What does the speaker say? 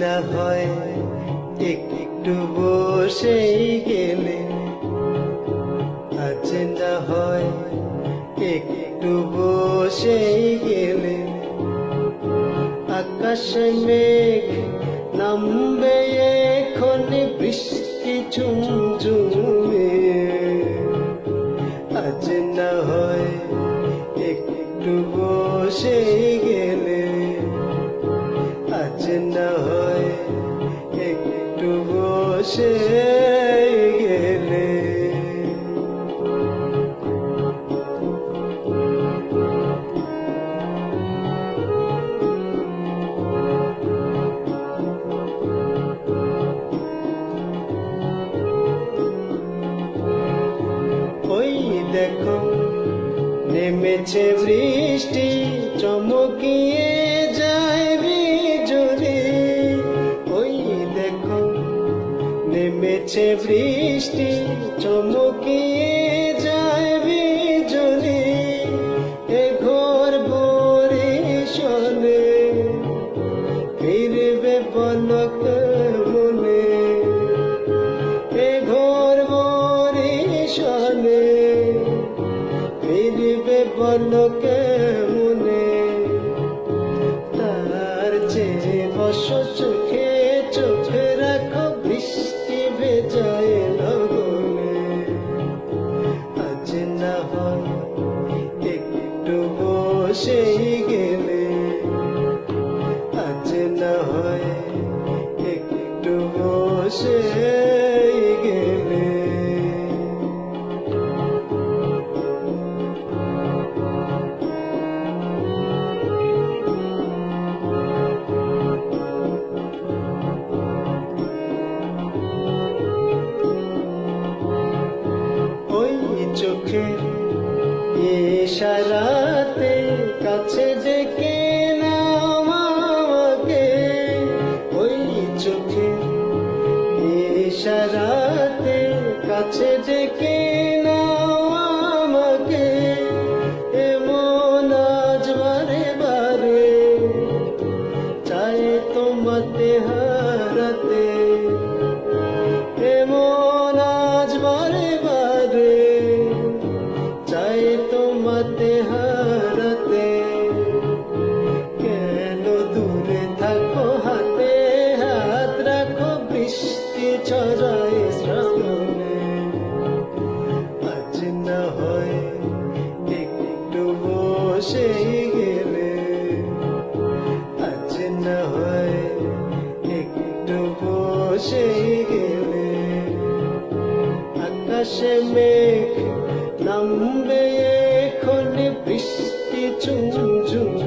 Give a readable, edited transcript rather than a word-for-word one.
না হয় একটু বসেই গেলে, আজ না হয় একটু বসেই গেলে, আকাশে মেঘ নামবে এখন বৃষ্টি ঝুমঝুমে, আজ না হয় একটু বসেই গেলে, আজ না হয় একটু বসে গেলে। ওই দেখো নেমেছে বৃষ্টি, চমকিয়ে যায় বিজলি। ওই দেখো নেমেছে বৃষ্টি, চমকিয়ে যায় বিজলি। এ ঘোর বরিশালে ফিরবে পলক মনে, এ ঘোর বরিশালে ফিরবে পলক মনে। তার চেয়ে বসো চোখে চোখে রাখো বৃষ্টি ভেজায় লগনে, আজ না হয় একটু বসেই গেলে, আজ না হয় একটু বসে গেলে। ওই চোখের ইশারাতে কাছে ডেকে নাও আমাকে, ওই চোখের ইশারাতে কাছে ডেকে নাও আমাকে। এমন আজ বারে বারে চাই তোমাতে হারাতে, এমন আজ বারে বারে চাই তোমাতে হারাতে। কেন দূরে থাকো হাতে হাত রাখো বৃষ্টি ছড়ায় শ্রাবণে, আজ না হয় একটু বসেই গেলে, আজ না হয় একটু বসেই গেলে। আকাশে মেঘ নামবে এখন বৃষ্টি ঝুমঝুম